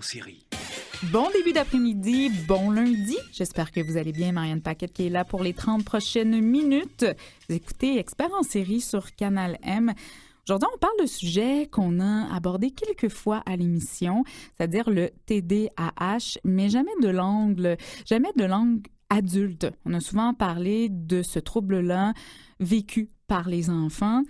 série. Bon début d'après-midi, bon lundi. J'espère que vous allez bien. Marianne Paquette qui est là pour les 30 prochaines minutes. Vous écoutez Expert en série sur Canal M. Aujourd'hui, on parle de sujet qu'on a abordé quelques fois à l'émission, c'est-à-dire le TDAH, mais jamais de l'angle adulte. On a souvent parlé de ce trouble-là vécu par les enfants.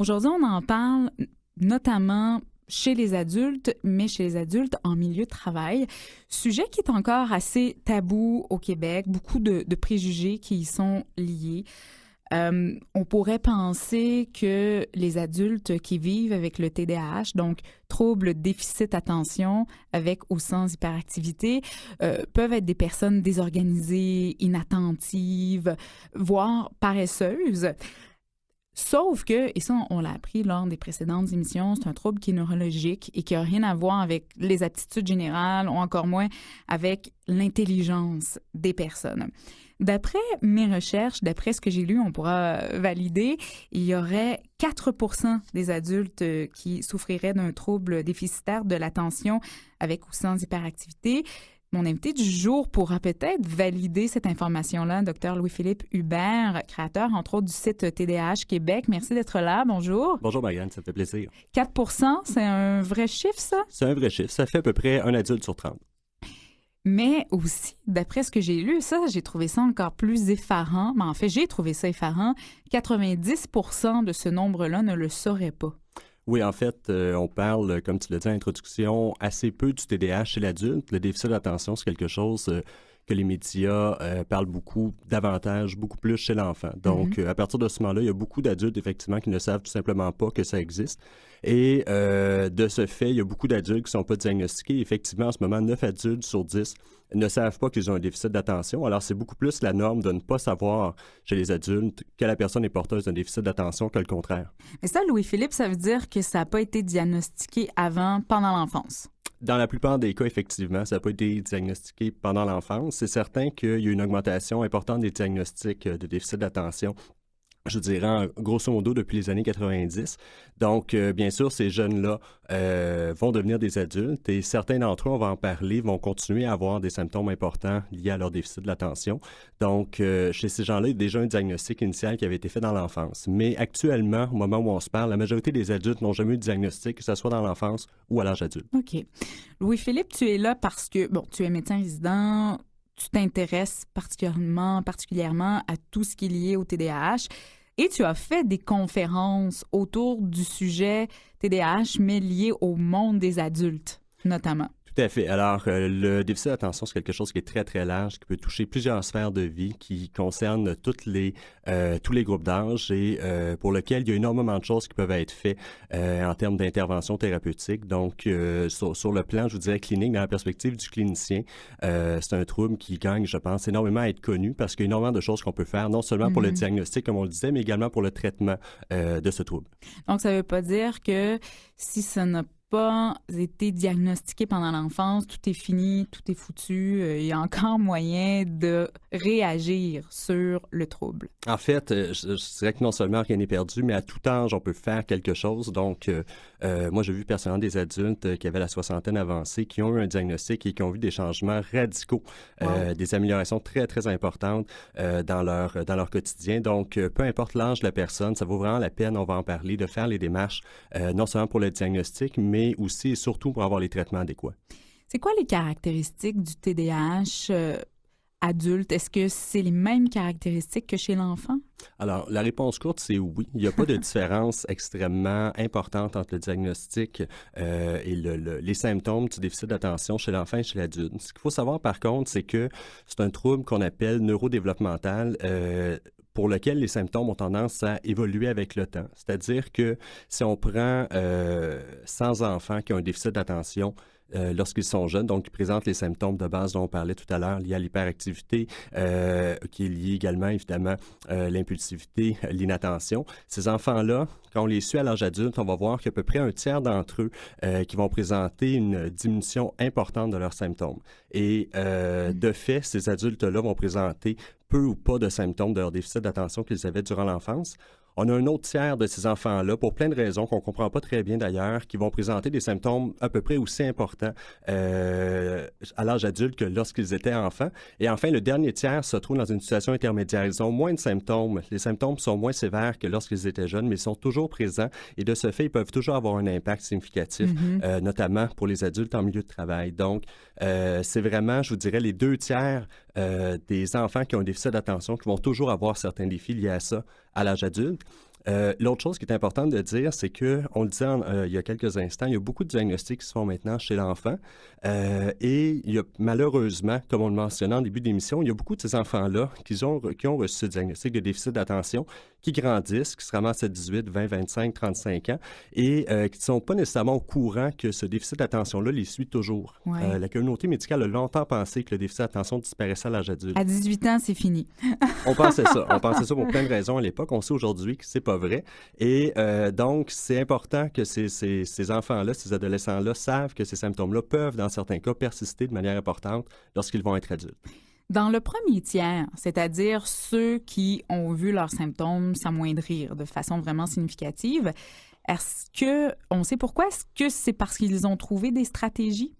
Aujourd'hui, on en parle notamment chez les adultes, mais chez les adultes en milieu de travail. Sujet qui est encore assez tabou au Québec, beaucoup de préjugés qui y sont liés. On pourrait penser que les adultes qui vivent avec le TDAH, donc trouble déficit attention avec ou sans hyperactivité, peuvent être des personnes désorganisées, inattentives, voire paresseuses. Sauf que, et ça, on l'a appris lors des précédentes émissions, c'est un trouble qui est neurologique et qui n'a rien à voir avec les aptitudes générales ou encore moins avec l'intelligence des personnes. D'après mes recherches, d'après ce que j'ai lu, on pourra valider, il y aurait 4% des adultes qui souffriraient d'un trouble déficitaire de l'attention avec ou sans hyperactivité. Mon invité du jour pourra peut-être valider cette information-là, Dr Louis-Philippe Hubert, créateur, entre autres, du site TDAH Québec. Merci d'être là. Bonjour. Bonjour, Marianne, ça me fait plaisir. 4%, c'est un vrai chiffre, ça? C'est un vrai chiffre. Ça fait à peu près un adulte sur 30. Mais aussi, d'après ce que j'ai lu, ça, j'ai trouvé ça encore plus effarant. Mais en fait, j'ai trouvé ça effarant. 90% de ce nombre-là ne le sauraient pas. Oui, en fait, on parle, comme tu l'as dit en introduction, assez peu du TDAH chez l'adulte. Le déficit d'attention, c'est quelque chose que les médias parlent beaucoup, davantage, beaucoup plus chez l'enfant. Donc, à partir de ce moment-là, il y a beaucoup d'adultes, effectivement, qui ne savent tout simplement pas que ça existe. Et de ce fait, il y a beaucoup d'adultes qui ne sont pas diagnostiqués. Effectivement, en ce moment, 9 adultes sur 10 ne savent pas qu'ils ont un déficit d'attention. Alors, c'est beaucoup plus la norme de ne pas savoir chez les adultes que la personne est porteuse d'un déficit d'attention que le contraire. Mais ça, Louis-Philippe, ça veut dire que ça n'a pas été diagnostiqué avant, pendant l'enfance? Dans la plupart des cas, effectivement, ça n'a pas été diagnostiqué pendant l'enfance. C'est certain qu'il y a une augmentation importante des diagnostics de déficit d'attention, je dirais, grosso modo, depuis les années 90. Donc, bien sûr, ces jeunes-là vont devenir des adultes et certains d'entre eux, on va en parler, vont continuer à avoir des symptômes importants liés à leur déficit de l'attention. Donc, chez ces gens-là, il y a déjà un diagnostic initial qui avait été fait dans l'enfance. Mais actuellement, au moment où on se parle, la majorité des adultes n'ont jamais eu de diagnostic, que ce soit dans l'enfance ou à l'âge adulte. OK. Louis-Philippe, tu es là parce que, bon, tu es médecin résident, tu t'intéresses particulièrement à tout ce qui est lié au TDAH. Et tu as fait des conférences autour du sujet TDAH, mais lié au monde des adultes, notamment. Tout à fait. Alors, le déficit d'attention, c'est quelque chose qui est très, très large, qui peut toucher plusieurs sphères de vie, qui concerne tous les groupes d'âge et pour lequel il y a énormément de choses qui peuvent être faites en termes d'intervention thérapeutique. Donc, sur le plan, je vous dirais, clinique, dans la perspective du clinicien, c'est un trouble qui gagne, je pense, énormément à être connu parce qu'il y a énormément de choses qu'on peut faire, non seulement pour le diagnostic, comme on le disait, mais également pour le traitement de ce trouble. Donc, ça ne veut pas dire que si ça n'a pas été diagnostiqué pendant l'enfance, tout est fini, tout est foutu, il y a encore moyen de réagir sur le trouble. En fait, je dirais que non seulement rien n'est perdu, mais à tout âge, on peut faire quelque chose. Donc, moi, j'ai vu personnellement des adultes qui avaient la soixantaine avancée, qui ont eu un diagnostic et qui ont vu des changements radicaux, des améliorations très, très importantes dans leur quotidien. Donc, peu importe l'âge de la personne, ça vaut vraiment la peine, on va en parler, de faire les démarches, non seulement pour le diagnostic, mais aussi et surtout pour avoir les traitements adéquats. C'est quoi les caractéristiques du TDAH adulte? Est-ce que c'est les mêmes caractéristiques que chez l'enfant? Alors, la réponse courte, c'est oui. Il n'y a pas de différence extrêmement importante entre le diagnostic et les symptômes du déficit d'attention chez l'enfant et chez l'adulte. Ce qu'il faut savoir, par contre, c'est que c'est un trouble qu'on appelle neurodéveloppemental, pour lequel les symptômes ont tendance à évoluer avec le temps. C'est-à-dire que si on prend 100 enfants qui ont un déficit d'attention lorsqu'ils sont jeunes, donc qui présentent les symptômes de base dont on parlait tout à l'heure, liés à l'hyperactivité, qui est lié également, évidemment, l'impulsivité, l'inattention. Ces enfants-là, quand on les suit à l'âge adulte, on va voir qu'à peu près un tiers d'entre eux qui vont présenter une diminution importante de leurs symptômes. Et de fait, ces adultes-là vont présenter peu ou pas de symptômes de leur déficit d'attention qu'ils avaient durant l'enfance. On a un autre tiers de ces enfants-là, pour plein de raisons qu'on ne comprend pas très bien d'ailleurs, qui vont présenter des symptômes à peu près aussi importants à l'âge adulte que lorsqu'ils étaient enfants. Et enfin, le dernier tiers se trouve dans une situation intermédiaire. Ils ont moins de symptômes. Les symptômes sont moins sévères que lorsqu'ils étaient jeunes, mais ils sont toujours présents. Et de ce fait, ils peuvent toujours avoir un impact significatif, notamment pour les adultes en milieu de travail. Donc, c'est vraiment, je vous dirais, les 2 tiers des enfants qui ont un déficit d'attention qui vont toujours avoir certains défis liés à ça à l'âge adulte. L'autre chose qui est importante de dire, c'est que, on le disait il y a quelques instants, il y a beaucoup de diagnostics qui se font maintenant chez l'enfant et il y a malheureusement, comme on le mentionnait en début d'émission, il y a beaucoup de ces enfants-là qui ont reçu ce diagnostic de déficit d'attention, qui grandissent, qui se ramassent à 18, 20, 25, 35 ans et qui ne sont pas nécessairement au courant que ce déficit d'attention-là les suit toujours. Ouais. La communauté médicale a longtemps pensé que le déficit d'attention disparaissait à l'âge adulte. À 18 ans, c'est fini. On pensait ça. On pensait ça pour plein de raisons à l'époque. On sait aujourd'hui que c'est pas vrai. Et donc, c'est important que ces enfants-là, ces adolescents-là savent que ces symptômes-là peuvent, dans certains cas, persister de manière importante lorsqu'ils vont être adultes. Dans le premier tiers, c'est-à-dire ceux qui ont vu leurs symptômes s'amoindrir de façon vraiment significative, est-ce que, on sait pourquoi, est-ce que c'est parce qu'ils ont trouvé des stratégies?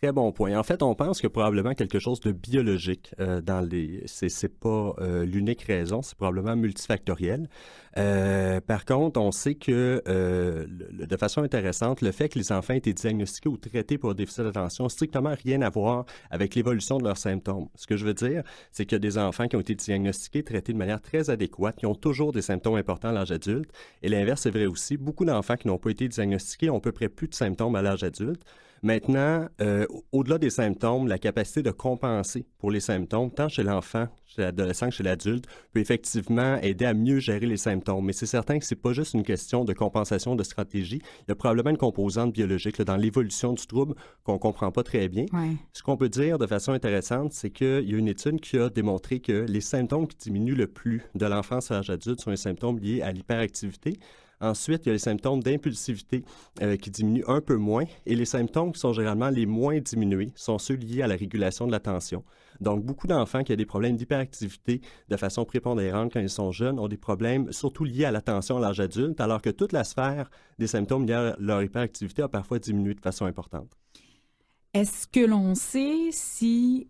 Très bon point. En fait, on pense que probablement quelque chose de biologique dans les... C'est pas l'unique raison, c'est probablement multifactoriel. Par contre, on sait que, de façon intéressante, le fait que les enfants aient été diagnostiqués ou traités pour déficit d'attention n'a strictement rien à voir avec l'évolution de leurs symptômes. Ce que je veux dire, c'est qu'il y a des enfants qui ont été diagnostiqués, traités de manière très adéquate, qui ont toujours des symptômes importants à l'âge adulte. Et l'inverse est vrai aussi. Beaucoup d'enfants qui n'ont pas été diagnostiqués ont à peu près plus de symptômes à l'âge adulte. Maintenant, au-delà des symptômes, la capacité de compenser pour les symptômes, tant chez l'enfant, chez l'adolescent que chez l'adulte, peut effectivement aider à mieux gérer les symptômes. Mais c'est certain que c'est pas juste une question de compensation de stratégie. Il y a probablement une composante biologique là, dans l'évolution du trouble qu'on comprend pas très bien. Ouais. Ce qu'on peut dire de façon intéressante, c'est qu'il y a une étude qui a démontré que les symptômes qui diminuent le plus de l'enfance à l'âge adulte sont les symptômes liés à l'hyperactivité. Ensuite, il y a les symptômes d'impulsivité qui diminuent un peu moins et les symptômes qui sont généralement les moins diminués sont ceux liés à la régulation de l'attention. Donc, beaucoup d'enfants qui ont des problèmes d'hyperactivité de façon prépondérante quand ils sont jeunes ont des problèmes surtout liés à l'attention à l'âge adulte, alors que toute la sphère des symptômes liés à leur hyperactivité a parfois diminué de façon importante. Est-ce que l'on sait si...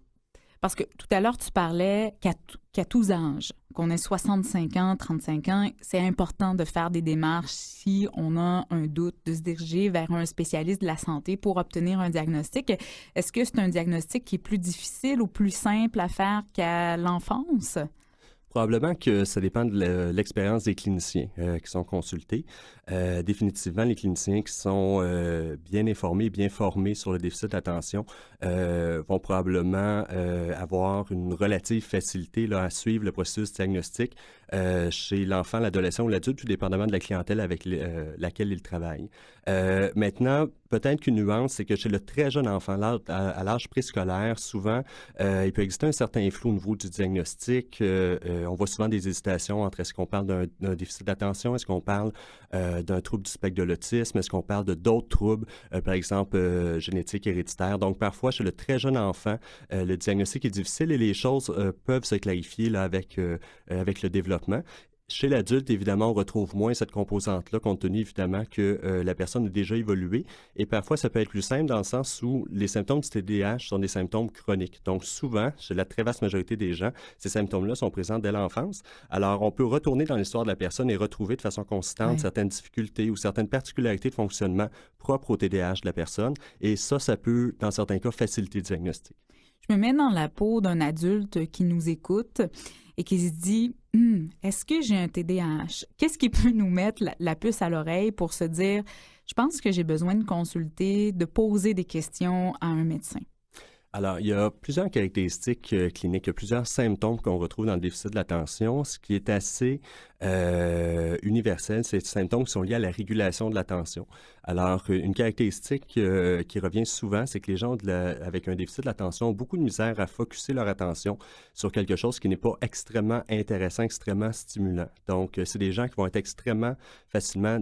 Parce que tout à l'heure, tu parlais qu'à tous âges, qu'on ait 65 ans, 35 ans, c'est important de faire des démarches si on a un doute, de se diriger vers un spécialiste de la santé pour obtenir un diagnostic. Est-ce que c'est un diagnostic qui est plus difficile ou plus simple à faire qu'à l'enfance? Probablement que ça dépend de l'expérience des cliniciens qui sont consultés. Définitivement, les cliniciens qui sont bien informés, bien formés sur le déficit d'attention vont probablement avoir une relative facilité là, à suivre le processus diagnostique chez l'enfant, l'adolescent ou l'adulte, tout dépendamment de la clientèle avec laquelle ils travaillent. Maintenant, peut-être qu'une nuance, c'est que chez le très jeune enfant, à l'âge préscolaire, souvent, il peut exister un certain flou au niveau du diagnostic. On voit souvent des hésitations entre est-ce qu'on parle d'un déficit d'attention, est-ce qu'on parle d'un trouble du spectre de l'autisme, est-ce qu'on parle de d'autres troubles, par exemple génétiques héréditaires. Donc, parfois, chez le très jeune enfant, le diagnostic est difficile et les choses peuvent se clarifier là, avec le développement. Chez l'adulte, évidemment, on retrouve moins cette composante-là, compte tenu, évidemment, que la personne a déjà évolué. Et parfois, ça peut être plus simple dans le sens où les symptômes du TDAH sont des symptômes chroniques. Donc, souvent, chez la très vaste majorité des gens, ces symptômes-là sont présents dès l'enfance. Alors, on peut retourner dans l'histoire de la personne et retrouver de façon consistante certaines difficultés ou certaines particularités de fonctionnement propres au TDAH de la personne. Et ça peut, dans certains cas, faciliter le diagnostic. Je me mets dans la peau d'un adulte qui nous écoute et qui se dit est-ce que j'ai un TDAH? Qu'est-ce qui peut nous mettre la puce à l'oreille pour se dire je pense que j'ai besoin de consulter, de poser des questions à un médecin? Alors, il y a plusieurs caractéristiques cliniques, il y a plusieurs symptômes qu'on retrouve dans le déficit de l'attention. Ce qui est assez universel, c'est des symptômes qui sont liés à la régulation de l'attention. Alors, une caractéristique qui revient souvent, c'est que les gens avec un déficit de l'attention ont beaucoup de misère à focusser leur attention sur quelque chose qui n'est pas extrêmement intéressant, extrêmement stimulant. Donc, c'est des gens qui vont être extrêmement facilement,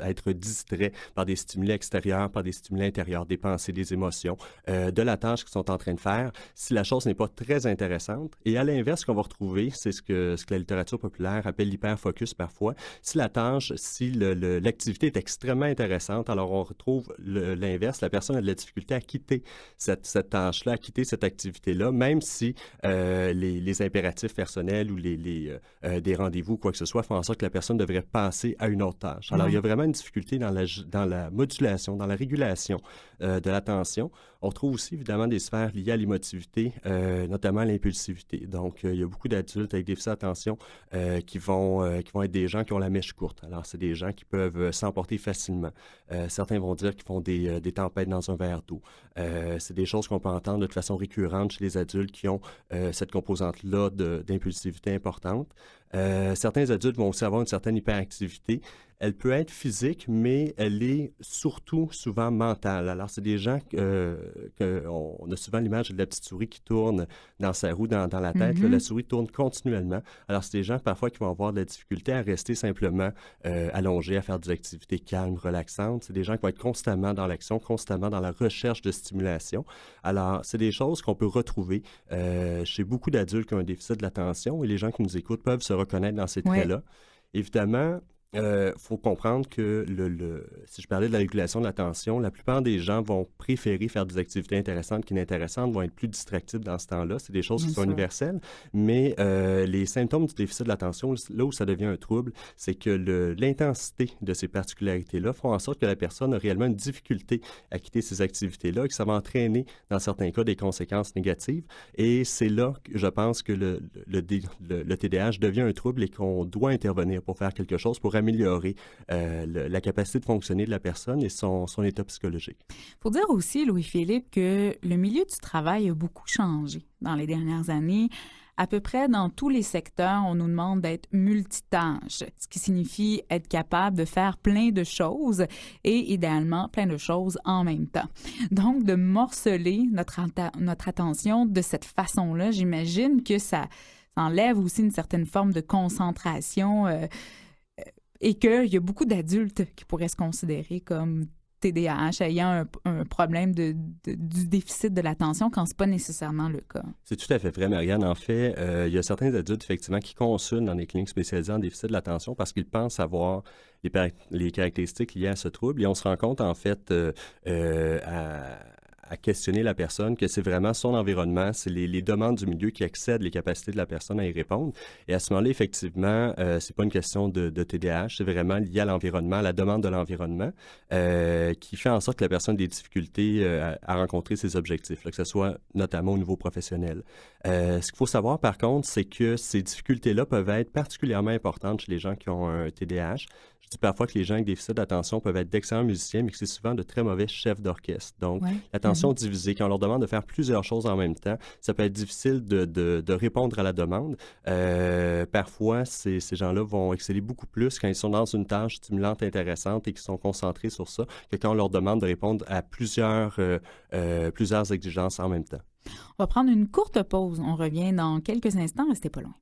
être distraits par des stimuli extérieurs, par des stimuli intérieurs, des pensées, des les émotions de la tâche qu'ils sont en train de faire si la chose n'est pas très intéressante. Et à l'inverse, ce qu'on va retrouver, c'est ce que la littérature populaire appelle l'hyperfocus parfois. Si la tâche, si l'activité est extrêmement intéressante, alors on retrouve l'inverse. La personne a de la difficulté à quitter cette tâche-là, à quitter cette activité-là, même si les impératifs personnels ou des rendez-vous, quoi que ce soit, font en sorte que la personne devrait passer à une autre tâche. Alors, il y a vraiment une difficulté dans la modulation, dans la régulation de l'attention. On trouve aussi, évidemment, des sphères liées à l'émotivité, notamment à l'impulsivité. Donc, il y a beaucoup d'adultes avec déficit d'attention qui vont être des gens qui ont la mèche courte. Alors, c'est des gens qui peuvent s'emporter facilement. Certains vont dire qu'ils font des tempêtes dans un verre d'eau. C'est des choses qu'on peut entendre de façon récurrente chez les adultes qui ont cette composante-là d'impulsivité importante. Certains adultes vont aussi avoir une certaine hyperactivité. Elle peut être physique, mais elle est surtout souvent mentale. Alors, c'est des gens on a souvent l'image de la petite souris qui tourne dans sa roue, dans la tête. Là, la souris tourne continuellement. Alors, c'est des gens parfois qui vont avoir de la difficulté à rester simplement allongés, à faire des activités calmes, relaxantes. C'est des gens qui vont être constamment dans l'action, constamment dans la recherche de stimulation. Alors, c'est des choses qu'on peut retrouver chez beaucoup d'adultes qui ont un déficit de l'attention et les gens qui nous écoutent peuvent se reconnaître dans ces traits-là. Évidemment, faut comprendre que si je parlais de la régulation de l'attention, la plupart des gens vont préférer faire des activités intéressantes qu'inintéressantes, vont être plus distractibles dans ce temps-là. C'est des choses qui sont universelles, mais les symptômes du déficit de l'attention, là où ça devient un trouble, c'est que l'intensité de ces particularités-là font en sorte que la personne a réellement une difficulté à quitter ces activités-là et que ça va entraîner, dans certains cas, des conséquences négatives. Et c'est là que je pense que le TDAH devient un trouble et qu'on doit intervenir pour faire quelque chose, pour améliorer la capacité de fonctionner de la personne et son état psychologique. Il faut dire aussi, Louis-Philippe, que le milieu du travail a beaucoup changé dans les dernières années. À peu près dans tous les secteurs, on nous demande d'être multitâche, ce qui signifie être capable de faire plein de choses et idéalement plein de choses en même temps. Donc, de morceler notre attention de cette façon-là, j'imagine que ça enlève aussi une certaine forme de concentration et qu'il y a beaucoup d'adultes qui pourraient se considérer comme TDAH ayant un problème du déficit de l'attention quand ce n'est pas nécessairement le cas. C'est tout à fait vrai, Marianne. En fait, il y a certains adultes, effectivement, qui consultent dans des cliniques spécialisées en déficit de l'attention parce qu'ils pensent avoir les caractéristiques liées à ce trouble. Et on se rend compte, en fait, à questionner la personne, que c'est vraiment son environnement, c'est les demandes du milieu qui excèdent les capacités de la personne à y répondre. Et à ce moment-là, effectivement, c'est pas une question de TDAH, c'est vraiment lié à l'environnement, à la demande de l'environnement, qui fait en sorte que la personne a des difficultés à rencontrer ses objectifs, là, que ce soit notamment au niveau professionnel. Ce qu'il faut savoir, par contre, c'est que ces difficultés-là peuvent être particulièrement importantes chez les gens qui ont un TDAH. Je dis parfois que les gens avec déficit d'attention peuvent être d'excellents musiciens, mais que c'est souvent de très mauvais chefs d'orchestre. Donc, l'attention divisée, quand on leur demande de faire plusieurs choses en même temps, ça peut être difficile de répondre à la demande. Parfois, ces gens-là vont exceller beaucoup plus quand ils sont dans une tâche stimulante, intéressante et qui sont concentrés sur ça, que quand on leur demande de répondre à plusieurs exigences en même temps. On va prendre une courte pause. On revient dans quelques instants. Restez pas loin.